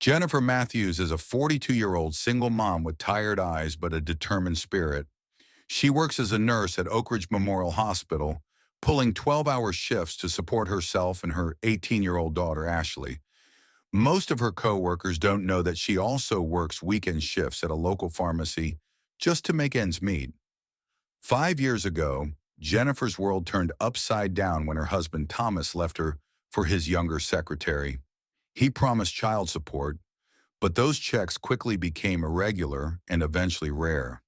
Jennifer Matthews is a 42-year-old single mom with tired eyes but a determined spirit. She works as a nurse at Oak Ridge Memorial Hospital, pulling 12-hour shifts to support herself and her 18-year-old daughter, Ashley. Most of her coworkers don't know that she also works weekend shifts at a local pharmacy just to make ends meet. 5 years ago, Jennifer's world turned upside down when her husband Thomas left her for his younger secretary. He promised child support, but those checks quickly became irregular and eventually rare.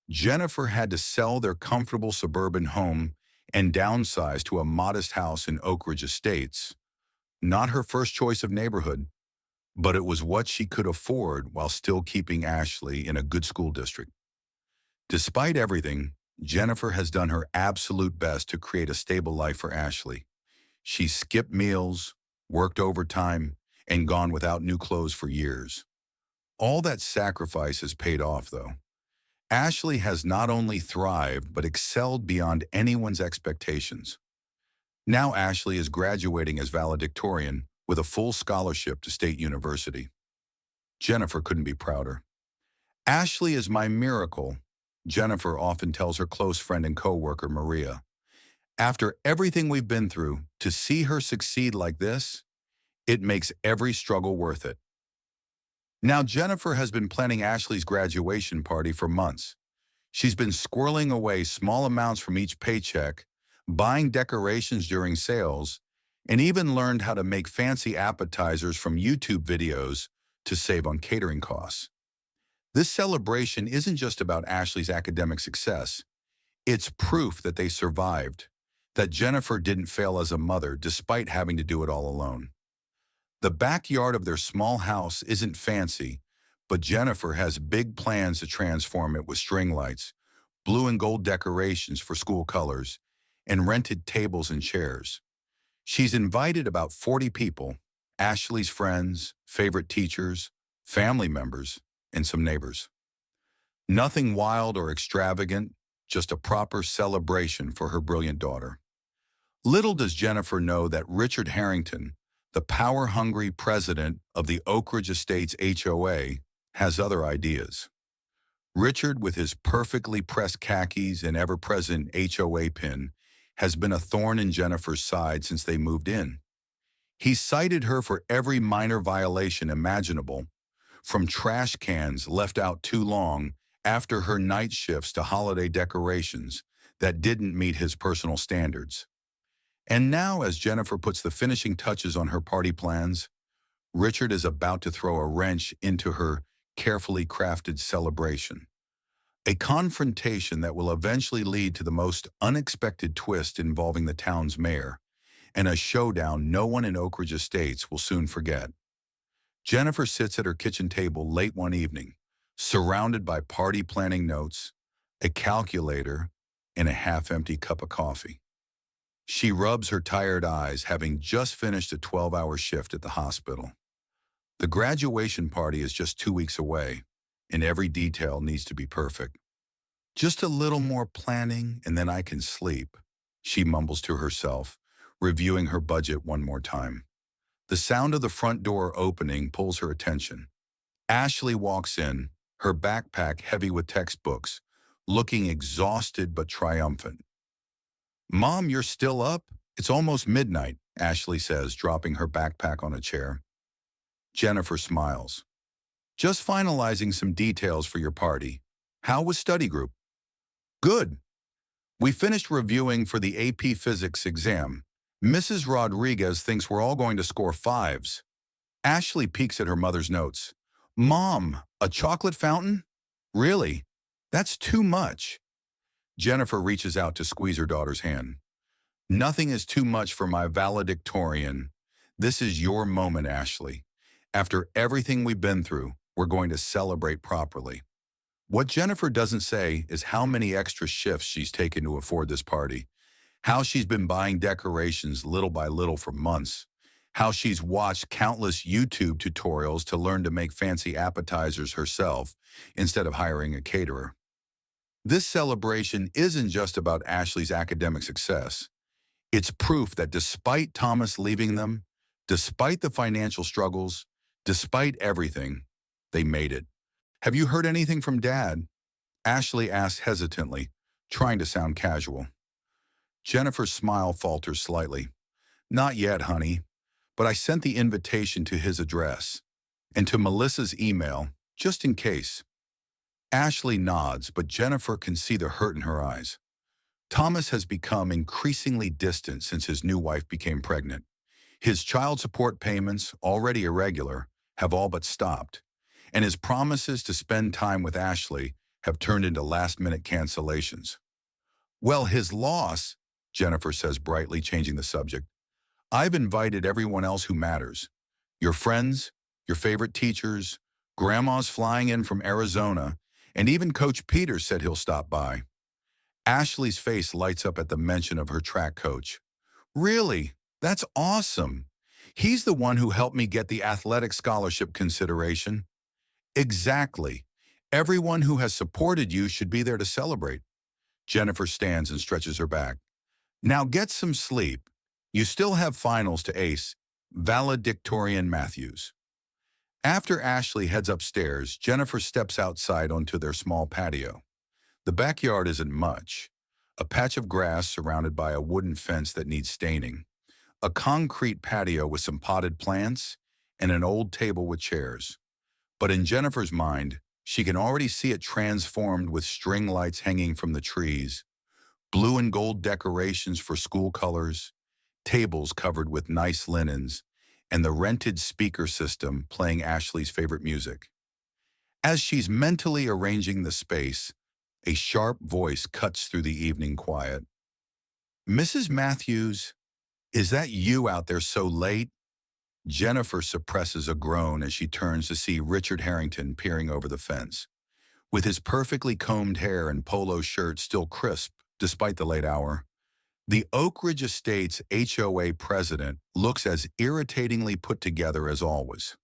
Jennifer had to sell their comfortable suburban home and downsize to a modest house in Oak Ridge Estates. Not her first choice of neighborhood, but it was what she could afford while still keeping Ashley in a good school district. Despite everything, Jennifer has done her absolute best to create a stable life for Ashley. She's skipped meals, worked overtime, and gone without new clothes for years. All that sacrifice has paid off, though. Ashley has not only thrived, but excelled beyond anyone's expectations. Now Ashley is graduating as valedictorian with a full scholarship to State University. Jennifer couldn't be prouder. Ashley is my miracle, Jennifer often tells her close friend and coworker Maria. After everything we've been through, to see her succeed like this, it makes every struggle worth it. Now Jennifer has been planning Ashley's graduation party for months. She's been squirreling away small amounts from each paycheck, buying decorations during sales, and even learned how to make fancy appetizers from YouTube videos to save on catering costs. This celebration isn't just about Ashley's academic success. It's proof that they survived, that Jennifer didn't fail as a mother despite having to do it all alone. The backyard of their small house isn't fancy, but Jennifer has big plans to transform it with string lights, blue and gold decorations for school colors, and rented tables and chairs. She's invited about 40 people, Ashley's friends, favorite teachers, family members, and some neighbors. Nothing wild or extravagant, just a proper celebration for her brilliant daughter. Little does Jennifer know that Richard Harrington, the power-hungry president of the Oak Ridge Estates HOA, has other ideas. Richard, with his perfectly pressed khakis and ever-present HOA pin, has been a thorn in Jennifer's side since they moved in. He's cited her for every minor violation imaginable, from trash cans left out too long after her night shifts to holiday decorations that didn't meet his personal standards. And now, as Jennifer puts the finishing touches on her party plans, Richard is about to throw a wrench into her carefully crafted celebration. A confrontation that will eventually lead to the most unexpected twist involving the town's mayor, and a showdown no one in Oak Ridge Estates will soon forget. Jennifer sits at her kitchen table late one evening, surrounded by party planning notes, a calculator, and a half-empty cup of coffee. She rubs her tired eyes, having just finished a 12-hour shift at the hospital. The graduation party is just 2 weeks away, and every detail needs to be perfect. Just a little more planning, and then I can sleep, she mumbles to herself, reviewing her budget one more time. The sound of the front door opening pulls her attention. Ashley walks in, her backpack heavy with textbooks, looking exhausted but triumphant. "Mom, you're still up? It's almost midnight," Ashley says, dropping her backpack on a chair. Jennifer smiles. "Just finalizing some details for your party. How was study group?" "Good. We finished reviewing for the AP Physics exam. Mrs. Rodriguez thinks we're all going to score 5s. Ashley peeks at her mother's notes. "Mom, a chocolate fountain? Really? That's too much." Jennifer reaches out to squeeze her daughter's hand. "Nothing is too much for my valedictorian. This is your moment, Ashley. After everything we've been through, we're going to celebrate properly." What Jennifer doesn't say is how many extra shifts she's taken to afford this party, how she's been buying decorations little by little for months, how she's watched countless YouTube tutorials to learn to make fancy appetizers herself instead of hiring a caterer. This celebration isn't just about Ashley's academic success. It's proof that despite Thomas leaving them, despite the financial struggles, Despite everything, they made it. Have you heard anything from Dad? Ashley asked hesitantly, trying to sound casual. Jennifer's smile falters slightly. Not yet, honey, but I sent the invitation to his address and to Melissa's email, just in case. Ashley nods, but Jennifer can see the hurt in her eyes. Thomas has become increasingly distant since his new wife became pregnant. His child support payments, already irregular, have all but stopped, and his promises to spend time with Ashley have turned into last-minute cancellations. Well, his loss, Jennifer says brightly, changing the subject. I've invited everyone else who matters. Your friends, your favorite teachers, grandma's flying in from Arizona, and even Coach Peters said he'll stop by. Ashley's face lights up at the mention of her track coach. Really? That's awesome. He's the one who helped me get the athletic scholarship consideration. Exactly. Everyone who has supported you should be there to celebrate. Jennifer stands and stretches her back. Now get some sleep. You still have finals to ace. Valedictorian Matthews. After Ashley heads upstairs, Jennifer steps outside onto their small patio. The backyard isn't much. A patch of grass surrounded by a wooden fence that needs staining. A concrete patio with some potted plants, and an old table with chairs. But in Jennifer's mind, she can already see it transformed with string lights hanging from the trees, blue and gold decorations for school colors, tables covered with nice linens, and the rented speaker system playing Ashley's favorite music. As she's mentally arranging the space, a sharp voice cuts through the evening quiet. Mrs. Matthews, is that you out there so late? Jennifer suppresses a groan as she turns to see Richard Harrington peering over the fence. With his perfectly combed hair and polo shirt still crisp despite the late hour, the Oak Ridge Estates HOA president looks as irritatingly put together as always.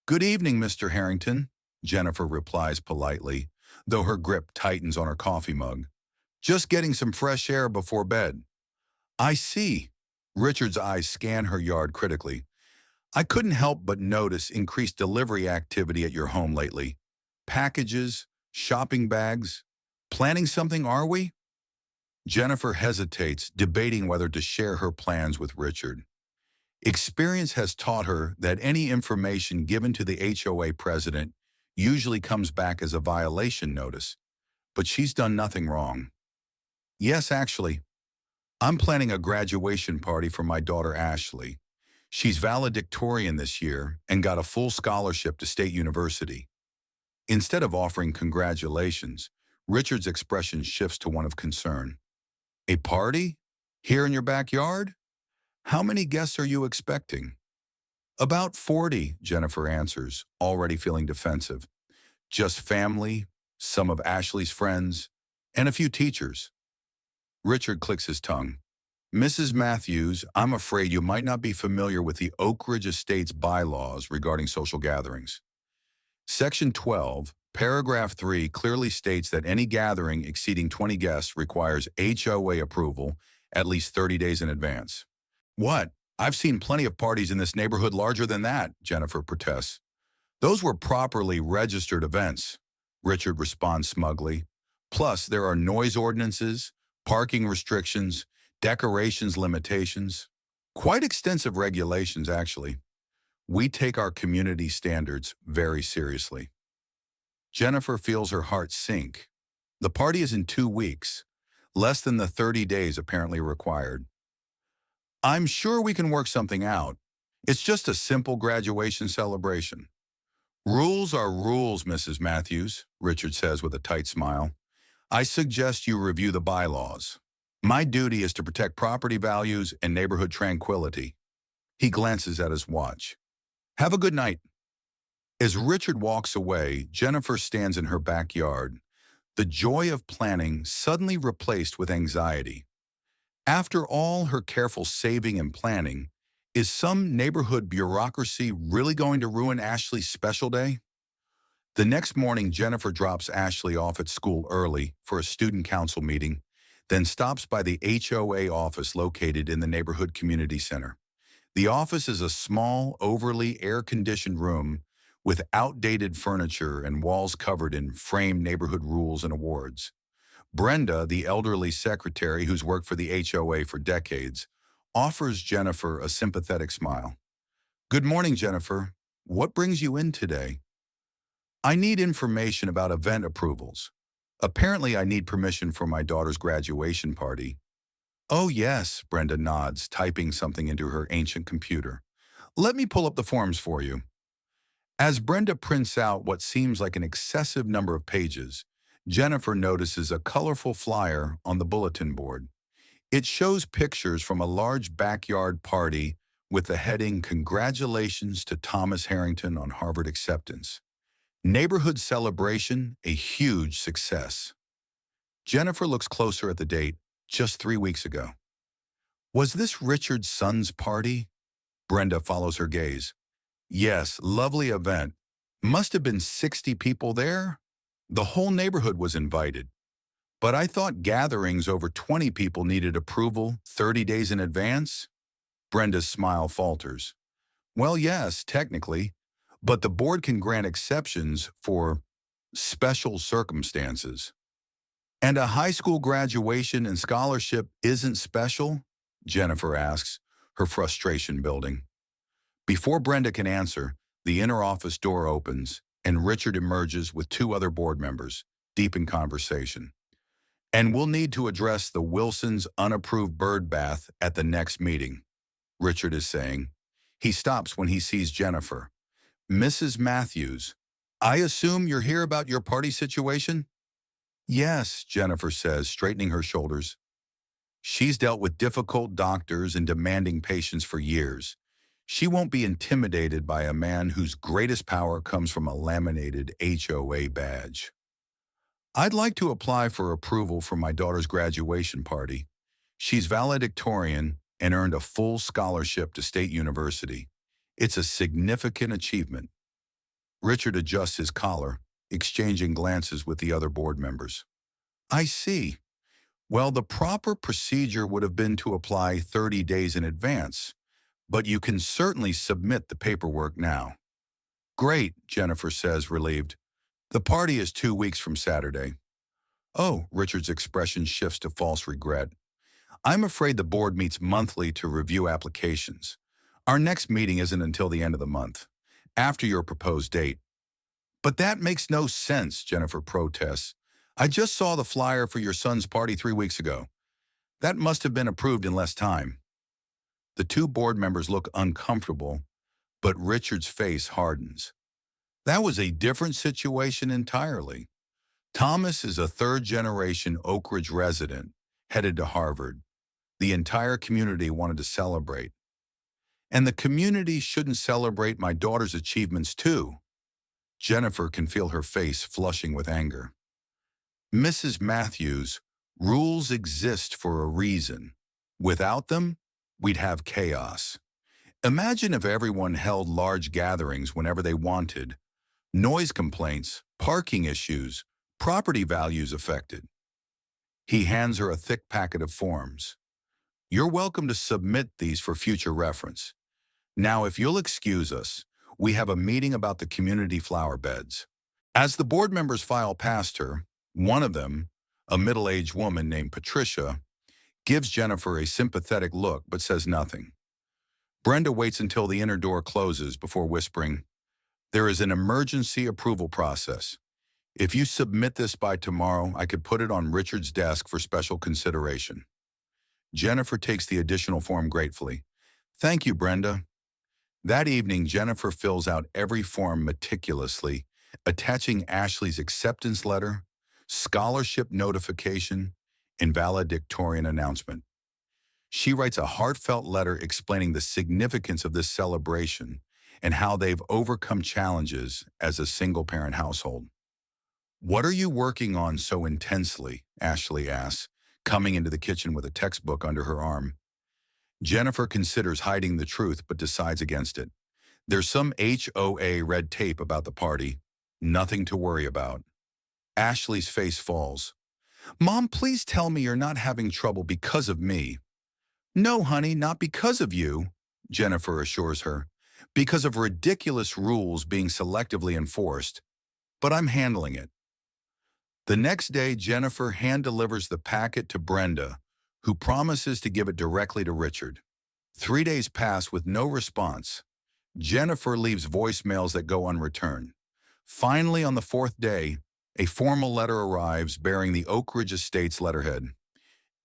Good evening, Mr. Harrington, Jennifer replies politely, though her grip tightens on her coffee mug. Just getting some fresh air before bed. I see. Richard's eyes scan her yard critically. I couldn't help but notice increased delivery activity at your home lately. Packages, shopping bags. Planning something, are we? Jennifer hesitates, debating whether to share her plans with Richard. Experience has taught her that any information given to the HOA president usually comes back as a violation notice, but she's done nothing wrong. Yes, actually. I'm planning a graduation party for my daughter Ashley. She's valedictorian this year and got a full scholarship to State University. Instead of offering congratulations, Richard's expression shifts to one of concern. A party? Here in your backyard? How many guests are you expecting? About 40, Jennifer answers, already feeling defensive. Just family, some of Ashley's friends, and a few teachers. Richard clicks his tongue. Mrs. Matthews, I'm afraid you might not be familiar with the Oak Ridge Estates bylaws regarding social gatherings. Section 12, paragraph 3 clearly states that any gathering exceeding 20 guests requires HOA approval at least 30 days in advance. What? I've seen plenty of parties in this neighborhood larger than that, Jennifer protests. Those were properly registered events, Richard responds smugly. Plus, there are noise ordinances, parking restrictions, decorations limitations. Quite extensive regulations, actually. We take our community standards very seriously. Jennifer feels her heart sink. The party is in 2 weeks, less than the 30 days apparently required. I'm sure we can work something out. It's just a simple graduation celebration. Rules are rules, Mrs. Matthews, Richard says with a tight smile. I suggest you review the bylaws. My duty is to protect property values and neighborhood tranquility. He glances at his watch. Have a good night. As Richard walks away, Jennifer stands in her backyard, the joy of planning suddenly replaced with anxiety. After all her careful saving and planning, is some neighborhood bureaucracy really going to ruin Ashley's special day? The next morning, Jennifer drops Ashley off at school early for a student council meeting, then stops by the HOA office located in the neighborhood community center. The office is a small, overly air-conditioned room with outdated furniture and walls covered in framed neighborhood rules and awards. Brenda, the elderly secretary who's worked for the HOA for decades, offers Jennifer a sympathetic smile. "Good morning, Jennifer. What brings you in today?" "I need information about event approvals. Apparently, I need permission for my daughter's graduation party." "Oh, yes," Brenda nods, typing something into her ancient computer. "Let me pull up the forms for you." As Brenda prints out what seems like an excessive number of pages, Jennifer notices a colorful flyer on the bulletin board. It shows pictures from a large backyard party with the heading "Congratulations to Thomas Harrington on Harvard Acceptance. Neighborhood celebration, a huge success." Jennifer looks closer at the date, just 3 weeks ago. "Was this Richard's son's party?" Brenda follows her gaze. "Yes, lovely event. Must have been 60 people there. The whole neighborhood was invited. But I thought gatherings over 20 people needed approval 30 days in advance?" Brenda's smile falters. "Well, yes, technically, but the board can grant exceptions for special circumstances." "And a high school graduation and scholarship isn't special?" Jennifer asks, her frustration building. Before Brenda can answer, the inner office door opens, and Richard emerges with two other board members, deep in conversation. "And we'll need to address the Wilsons' unapproved bird bath at the next meeting," Richard is saying. He stops when he sees Jennifer. "Mrs. Matthews, I assume you're here about your party situation?" "Yes," Jennifer says, straightening her shoulders. She's dealt with difficult doctors and demanding patients for years. She won't be intimidated by a man whose greatest power comes from a laminated HOA badge. "I'd like to apply for approval for my daughter's graduation party. She's valedictorian and earned a full scholarship to State University. It's a significant achievement." Richard adjusts his collar, exchanging glances with the other board members. "I see. Well, the proper procedure would have been to apply 30 days in advance, but you can certainly submit the paperwork now." "Great," Jennifer says, relieved. "The party is 2 weeks from Saturday." "Oh," Richard's expression shifts to false regret. "I'm afraid the board meets monthly to review applications. Our next meeting isn't until the end of the month, after your proposed date." "But that makes no sense," Jennifer protests. "I just saw the flyer for your son's party 3 weeks ago. That must have been approved in less time." The two board members look uncomfortable, but Richard's face hardens. "That was a different situation entirely. Thomas is a third-generation Oak Ridge resident, headed to Harvard. The entire community wanted to celebrate. And the community shouldn't celebrate my daughter's achievements too." Jennifer can feel her face flushing with anger. "Mrs. Matthews, rules exist for a reason. Without them, we'd have chaos. Imagine if everyone held large gatherings whenever they wanted. Noise complaints, parking issues, property values affected." He hands her a thick packet of forms. "You're welcome to submit these for future reference. Now, if you'll excuse us, we have a meeting about the community flower beds." As the board members file past her, one of them, a middle-aged woman named Patricia, gives Jennifer a sympathetic look but says nothing. Brenda waits until the inner door closes before whispering, "There is an emergency approval process. If you submit this by tomorrow, I could put it on Richard's desk for special consideration." Jennifer takes the additional form gratefully. "Thank you, Brenda." That evening, Jennifer fills out every form meticulously, attaching Ashley's acceptance letter, scholarship notification, and valedictorian announcement. She writes a heartfelt letter explaining the significance of this celebration and how they've overcome challenges as a single-parent household. "What are you working on so intensely?" Ashley asks, coming into the kitchen with a textbook under her arm. Jennifer considers hiding the truth but decides against it. "There's some HOA red tape about the party. Nothing to worry about." Ashley's face falls. "Mom, please tell me you're not having trouble because of me." "No, honey, not because of you." Jennifer assures her, because of ridiculous rules being selectively enforced, but I'm handling it. The next day, Jennifer hand-delivers the packet to Brenda, who promises to give it directly to Richard. 3 days pass with no response. Jennifer leaves voicemails that go unreturned. Finally, on the fourth day, a formal letter arrives bearing the Oak Ridge Estates letterhead.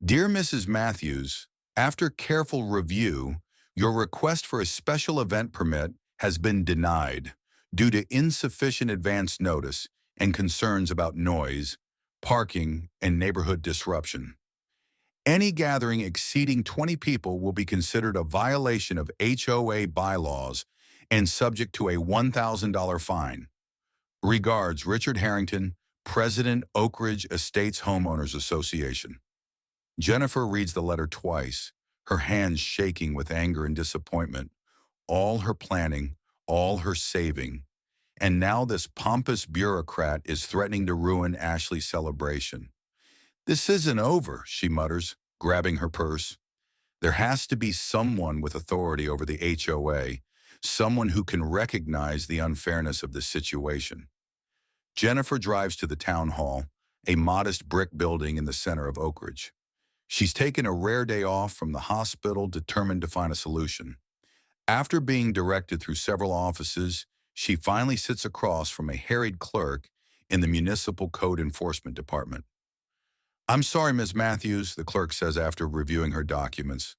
Dear Mrs. Matthews, after careful review, your request for a special event permit has been denied due to insufficient advance notice and concerns about noise, parking, and neighborhood disruption. Any gathering exceeding 20 people will be considered a violation of HOA bylaws and subject to a $1,000 fine. Regards, Richard Harrington, President, Oak Ridge Estates Homeowners Association. Jennifer reads the letter twice, her hands shaking with anger and disappointment. All her planning, all her saving, and now this pompous bureaucrat is threatening to ruin Ashley's celebration. This isn't over, she mutters, grabbing her purse. There has to be someone with authority over the HOA, someone who can recognize the unfairness of this situation. Jennifer drives to the town hall, a modest brick building in the center of Oak Ridge. She's taken a rare day off from the hospital, determined to find a solution. After being directed through several offices, she finally sits across from a harried clerk in the Municipal Code Enforcement Department. I'm sorry, Ms. Matthews, the clerk says after reviewing her documents.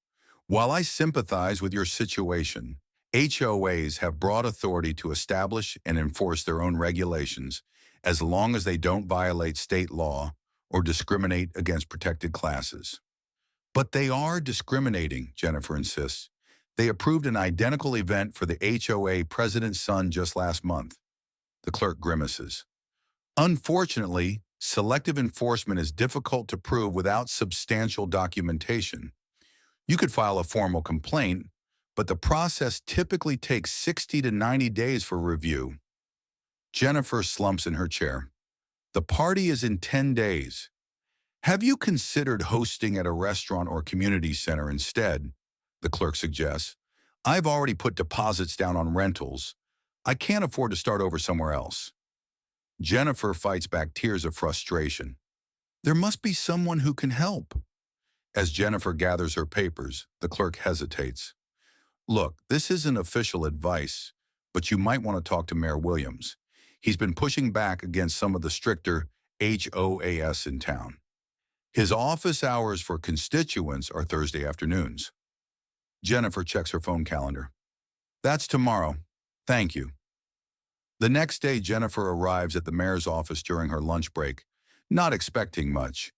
While I sympathize with your situation, HOAs have broad authority to establish and enforce their own regulations as long as they don't violate state law or discriminate against protected classes. But they are discriminating, Jennifer insists. They approved an identical event for the HOA president's son just last month. The clerk grimaces. Unfortunately, selective enforcement is difficult to prove without substantial documentation. You could file a formal complaint, but the process typically takes 60 to 90 days for review. Jennifer slumps in her chair. The party is in 10 days. Have you considered hosting at a restaurant or community center instead? The clerk suggests. I've already put deposits down on rentals. I can't afford to start over somewhere else. Jennifer fights back tears of frustration. There must be someone who can help. As Jennifer gathers her papers, the clerk hesitates. Look, this isn't official advice, but you might want to talk to Mayor Williams. He's been pushing back against some of the stricter HOAs in town. His office hours for constituents are Thursday afternoons. Jennifer checks her phone calendar. That's tomorrow. Thank you. The next day, Jennifer arrives at the mayor's office during her lunch break, not expecting much.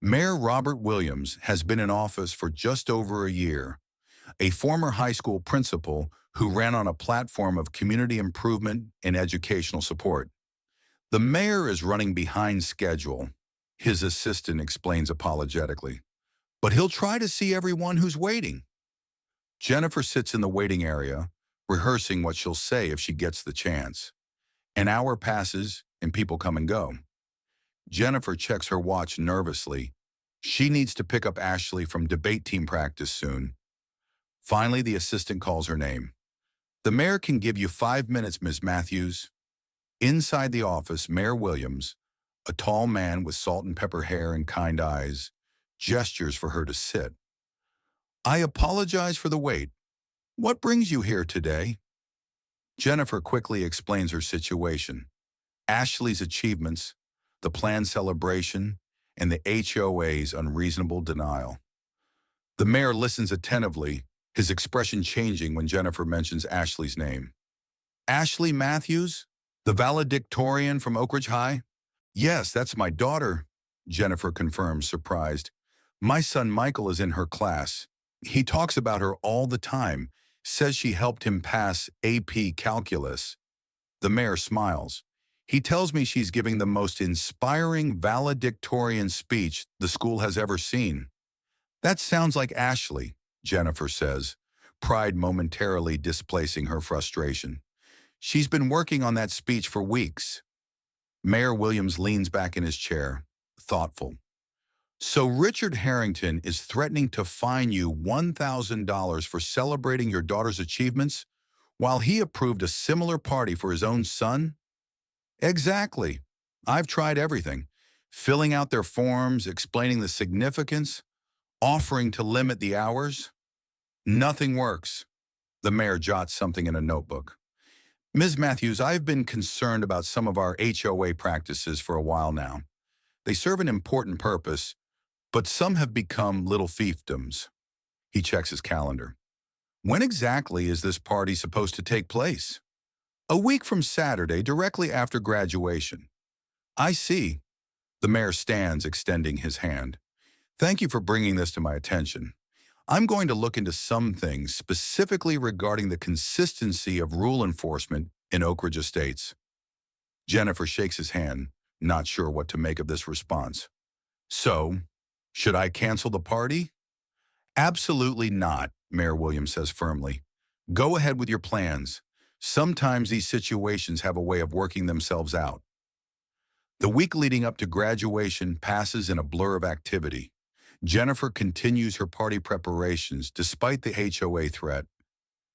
Mayor Robert Williams has been in office for just over a year, a former high school principal who ran on a platform of community improvement and educational support. The mayor is running behind schedule, his assistant explains apologetically, but he'll try to see everyone who's waiting. Jennifer sits in the waiting area, rehearsing what she'll say if she gets the chance. An hour passes and people come and go. Jennifer checks her watch nervously. She needs to pick up Ashley from debate team practice soon. Finally, the assistant calls her name. The mayor can give you 5 minutes, Ms. Matthews. Inside the office, Mayor Williams, a tall man with salt and pepper hair and kind eyes, gestures for her to sit. I apologize for the wait. What brings you here today? Jennifer quickly explains her situation, Ashley's achievements, the planned celebration, and the HOA's unreasonable denial. The mayor listens attentively, his expression changing when Jennifer mentions Ashley's name. Ashley Matthews, the valedictorian from Oak Ridge High? Yes, that's my daughter, Jennifer confirms, surprised. My son Michael is in her class. He talks about her all the time, says she helped him pass AP Calculus. The mayor smiles. He tells me she's giving the most inspiring valedictorian speech the school has ever seen. That sounds like Ashley, Jennifer says, pride momentarily displacing her frustration. She's been working on that speech for weeks. Mayor Williams leans back in his chair, thoughtful. So Richard Harrington is threatening to fine you $1,000 for celebrating your daughter's achievements while he approved a similar party for his own son? Exactly. I've tried everything. Filling out their forms, explaining the significance, offering to limit the hours. Nothing works. The mayor jots something in a notebook. Ms. Matthews, I've been concerned about some of our HOA practices for a while now. They serve an important purpose, but some have become little fiefdoms. He checks his calendar. When exactly is this party supposed to take place? A week from Saturday, directly after graduation. I see. The mayor stands, extending his hand. Thank you for bringing this to my attention. I'm going to look into some things specifically regarding the consistency of rule enforcement in Oak Ridge Estates. Jennifer shakes his hand, not sure what to make of this response. So, should I cancel the party? Absolutely not, Mayor Williams says firmly. Go ahead with your plans. Sometimes these situations have a way of working themselves out. The week leading up to graduation passes in a blur of activity. Jennifer continues her party preparations despite the HOA threat.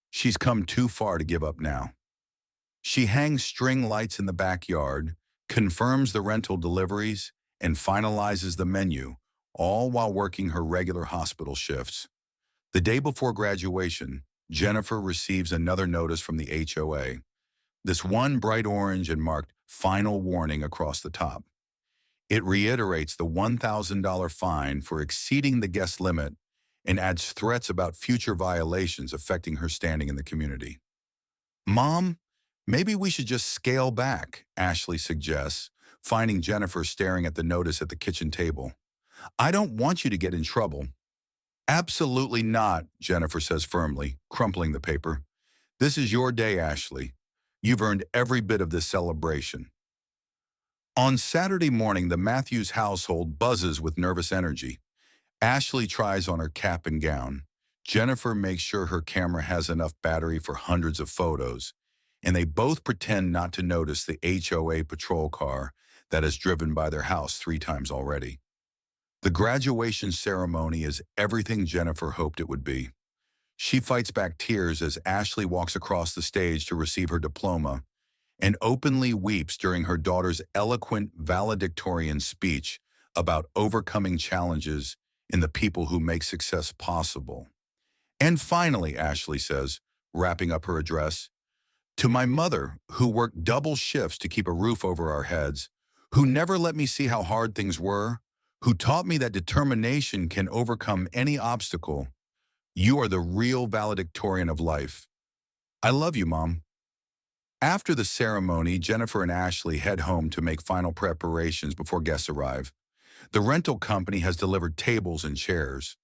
She's come too far to give up now. She hangs string lights in the backyard, confirms the rental deliveries, and finalizes the menu, all while working her regular hospital shifts. The day before graduation, Jennifer receives another notice from the HOA. This one bright orange and marked "Final Warning" across the top. It reiterates the $1,000 fine for exceeding the guest limit and adds threats about future violations affecting her standing in the community. Mom, maybe we should just scale back, Ashley suggests, finding Jennifer staring at the notice at the kitchen table. I don't want you to get in trouble. Absolutely not, Jennifer says firmly, crumpling the paper. This is your day, Ashley. You've earned every bit of this celebration. On Saturday morning, the Matthews household buzzes with nervous energy. Ashley tries on her cap and gown. Jennifer makes sure her camera has enough battery for hundreds of photos, and they both pretend not to notice the HOA patrol car that has driven by their house 3 times already. The graduation ceremony is everything Jennifer hoped it would be. She fights back tears as Ashley walks across the stage to receive her diploma and openly weeps during her daughter's eloquent valedictorian speech about overcoming challenges in the people who make success possible. And finally, Ashley says, wrapping up her address, to my mother, who worked double shifts to keep a roof over our heads, who never let me see how hard things were, who taught me that determination can overcome any obstacle, you are the real valedictorian of life. I love you, Mom. After the ceremony, Jennifer and Ashley head home to make final preparations before guests arrive. The rental company has delivered tables and chairs.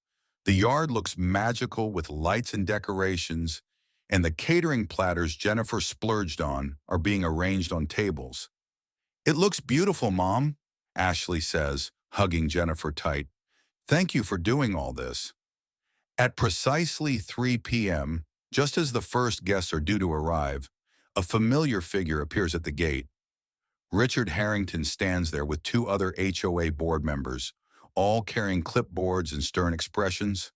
The yard looks magical with lights and decorations, and the catering platters Jennifer splurged on are being arranged on tables. It looks beautiful, Mom, Ashley says, hugging Jennifer tight. Thank you for doing all this. At precisely 3 p.m., just as the first guests are due to arrive, a familiar figure appears at the gate. Richard Harrington stands there with 2 other HOA board members, all carrying clipboards and stern expressions.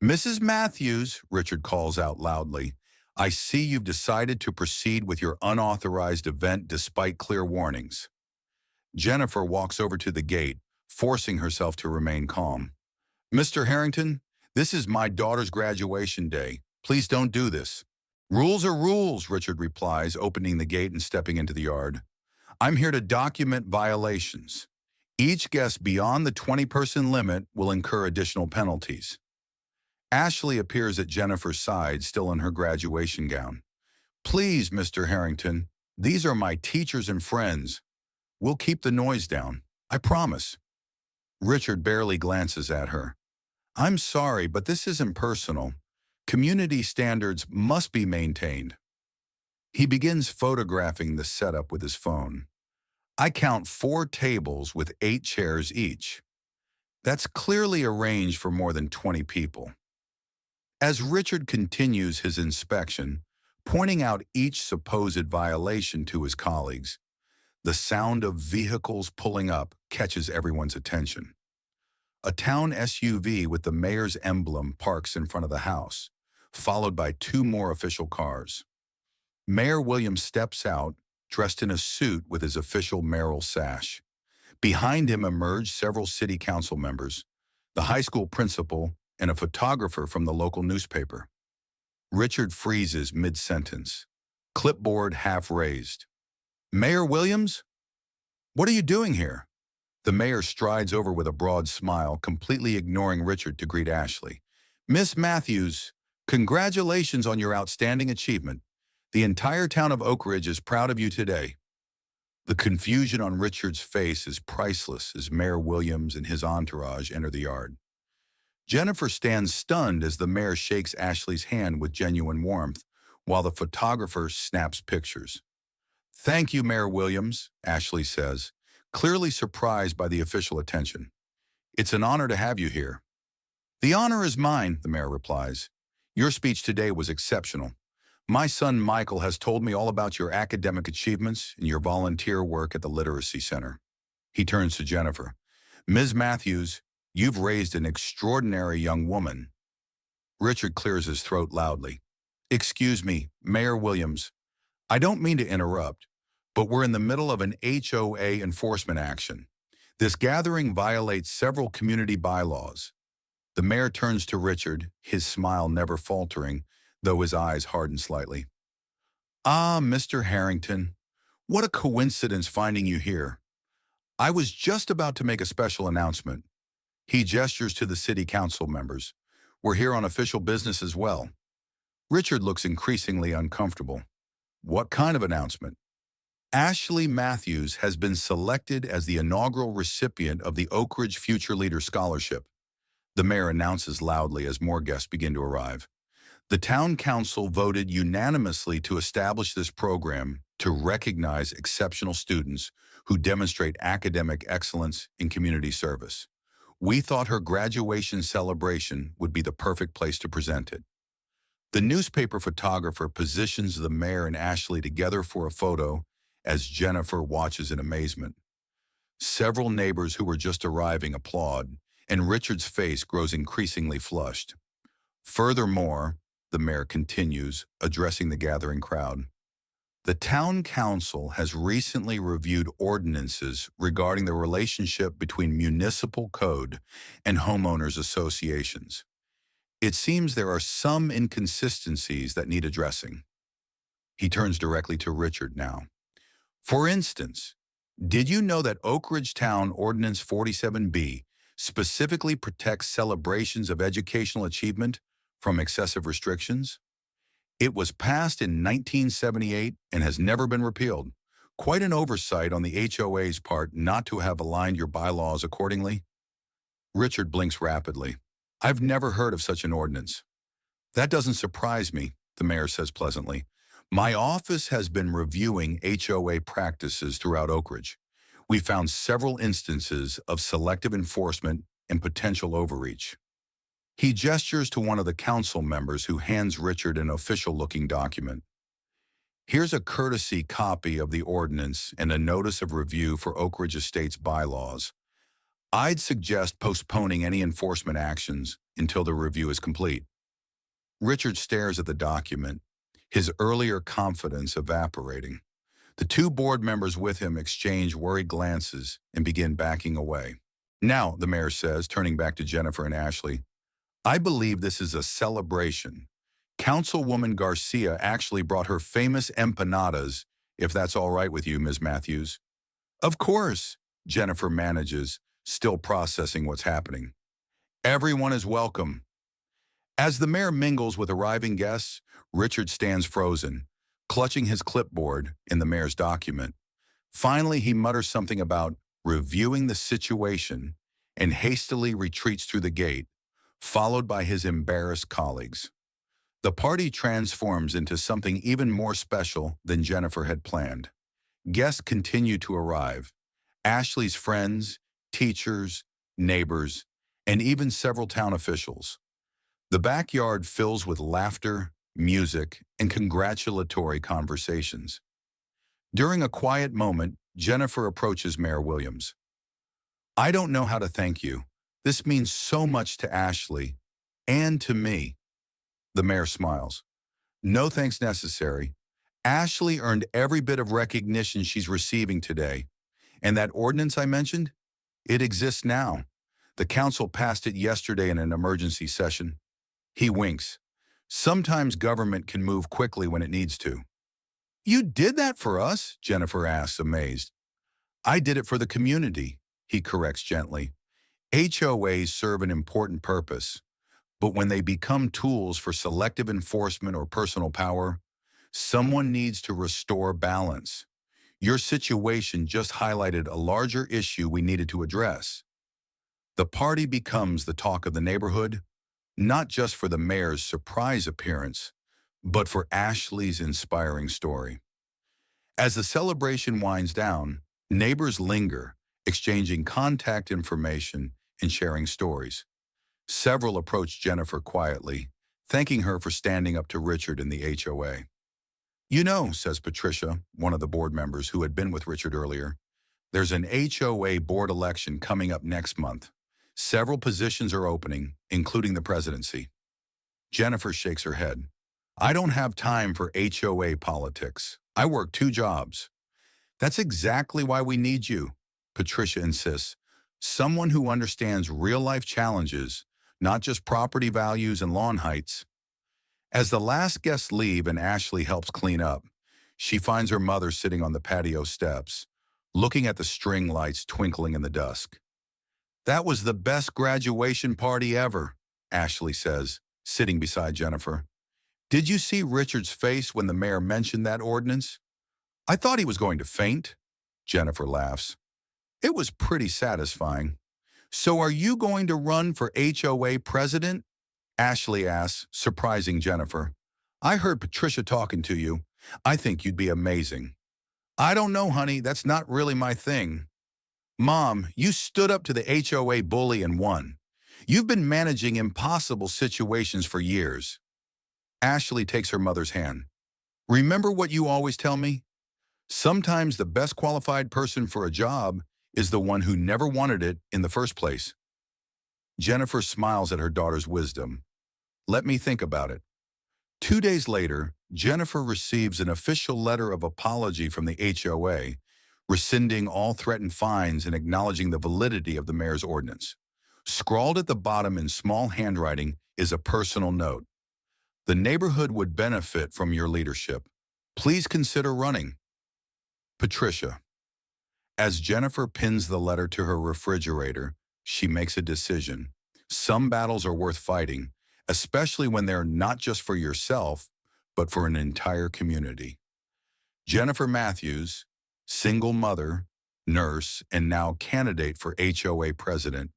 Mrs. Matthews, Richard calls out loudly, I see you've decided to proceed with your unauthorized event despite clear warnings. Jennifer walks over to the gate, forcing herself to remain calm. Mr. Harrington, this is my daughter's graduation day. Please don't do this. Rules are rules, Richard replies, opening the gate and stepping into the yard. I'm here to document violations. Each guest beyond the 20-person limit will incur additional penalties. Ashley appears at Jennifer's side, still in her graduation gown. Please, Mr. Harrington, these are my teachers and friends. We'll keep the noise down. I promise. Richard barely glances at her. I'm sorry, but this isn't personal. Community standards must be maintained. He begins photographing the setup with his phone. I count 4 tables with 8 chairs each. That's clearly arranged for more than 20 people. As Richard continues his inspection, pointing out each supposed violation to his colleagues, the sound of vehicles pulling up catches everyone's attention. A town SUV with the mayor's emblem parks in front of the house, followed by two more official cars. Mayor Williams steps out, dressed in a suit with his official mayoral sash. Behind him emerge several city council members, the high school principal, and a photographer from the local newspaper. Richard freezes mid-sentence, clipboard half raised. Mayor Williams? What are you doing here? The mayor strides over with a broad smile, completely ignoring Richard to greet Ashley. Miss Matthews, congratulations on your outstanding achievement. The entire town of Oak Ridge is proud of you today. The confusion on Richard's face is priceless as Mayor Williams and his entourage enter the yard. Jennifer stands stunned as the mayor shakes Ashley's hand with genuine warmth, while the photographer snaps pictures. Thank you, Mayor Williams, Ashley says, clearly surprised by the official attention. It's an honor to have you here. The honor is mine, the mayor replies. Your speech today was exceptional. My son Michael has told me all about your academic achievements and your volunteer work at the Literacy Center. He turns to Jennifer. Ms. Matthews, you've raised an extraordinary young woman. Richard clears his throat loudly. Excuse me, Mayor Williams. I don't mean to interrupt, but we're in the middle of an HOA enforcement action. This gathering violates several community bylaws. The mayor turns to Richard, his smile never faltering, though his eyes harden slightly. Ah, Mr. Harrington, what a coincidence finding you here. I was just about to make a special announcement. He gestures to the city council members. We're here on official business as well. Richard looks increasingly uncomfortable. What kind of announcement? Ashley Matthews has been selected as the inaugural recipient of the Oak Ridge Future Leader Scholarship. The mayor announces loudly as more guests begin to arrive. The town council voted unanimously to establish this program to recognize exceptional students who demonstrate academic excellence in community service. We thought her graduation celebration would be the perfect place to present it. The newspaper photographer positions the mayor and Ashley together for a photo as Jennifer watches in amazement. Several neighbors who were just arriving applaud, and Richard's face grows increasingly flushed. Furthermore, the mayor continues, addressing the gathering crowd. The town council has recently reviewed ordinances regarding the relationship between municipal code and homeowners associations. It seems there are some inconsistencies that need addressing. He turns directly to Richard now. For instance, did you know that Oak Ridge Town Ordinance 47B specifically protects celebrations of educational achievement from excessive restrictions? It was passed in 1978 and has never been repealed. Quite an oversight on the HOA's part not to have aligned your bylaws accordingly. Richard blinks rapidly. I've never heard of such an ordinance. That doesn't surprise me, the mayor says pleasantly. My office has been reviewing HOA practices throughout Oak Ridge. We found several instances of selective enforcement and potential overreach. He gestures to one of the council members who hands Richard an official-looking document. Here's a courtesy copy of the ordinance and a notice of review for Oak Ridge Estates bylaws. I'd suggest postponing any enforcement actions until the review is complete. Richard stares at the document, his earlier confidence evaporating. The two board members with him exchange worried glances and begin backing away. Now, the mayor says, turning back to Jennifer and Ashley, I believe this is a celebration. Councilwoman Garcia actually brought her famous empanadas, if that's all right with you, Ms. Matthews. Of course, Jennifer manages, still processing what's happening. Everyone is welcome. As the mayor mingles with arriving guests, Richard stands frozen, clutching his clipboard in the mayor's document. Finally, he mutters something about reviewing the situation and hastily retreats through the gate, followed by his embarrassed colleagues. The party transforms into something even more special than Jennifer had planned. Guests continue to arrive. Ashley's friends, teachers, neighbors, and even several town officials. The backyard fills with laughter, music, and congratulatory conversations. During a quiet moment, Jennifer approaches Mayor Williams. I don't know how to thank you. This means so much to Ashley and to me. The mayor smiles. No thanks necessary. Ashley earned every bit of recognition she's receiving today. And that ordinance I mentioned? It exists now. The council passed it yesterday in an emergency session. He winks. Sometimes government can move quickly when it needs to. You did that for us? Jennifer asks, amazed. I did it for the community, he corrects gently. HOAs serve an important purpose, but when they become tools for selective enforcement or personal power, someone needs to restore balance. Your situation just highlighted a larger issue we needed to address. The party becomes the talk of the neighborhood, not just for the mayor's surprise appearance, but for Ashley's inspiring story. As the celebration winds down, neighbors linger, exchanging contact information and sharing stories. Several approach Jennifer quietly, thanking her for standing up to Richard in the HOA. You know, says Patricia, one of the board members who had been with Richard earlier, there's an HOA board election coming up next month. Several positions are opening, including the presidency. Jennifer shakes her head. I don't have time for HOA politics. I work 2 jobs. That's exactly why we need you, Patricia insists. Someone who understands real-life challenges, not just property values and lawn heights. As the last guests leave and Ashley helps clean up, she finds her mother sitting on the patio steps, looking at the string lights twinkling in the dusk. That was the best graduation party ever, Ashley says, sitting beside Jennifer. Did you see Richard's face when the mayor mentioned that ordinance? I thought he was going to faint. Jennifer laughs. It was pretty satisfying. So are you going to run for HOA president? Ashley asks, surprising Jennifer. I heard Patricia talking to you. I think you'd be amazing. I don't know, honey. That's not really my thing. Mom, you stood up to the HOA bully and won. You've been managing impossible situations for years. Ashley takes her mother's hand. Remember what you always tell me? Sometimes the best qualified person for a job is the one who never wanted it in the first place. Jennifer smiles at her daughter's wisdom. Let me think about it. 2 days later, Jennifer receives an official letter of apology from the HOA, rescinding all threatened fines and acknowledging the validity of the mayor's ordinance. Scrawled at the bottom in small handwriting is a personal note. The neighborhood would benefit from your leadership. Please consider running. Patricia. As Jennifer pins the letter to her refrigerator, she makes a decision. Some battles are worth fighting, especially when they're not just for yourself, but for an entire community. Jennifer Matthews, single mother, nurse, and now candidate for HOA president,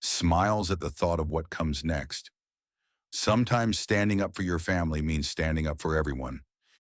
smiles at the thought of what comes next. Sometimes standing up for your family means standing up for everyone.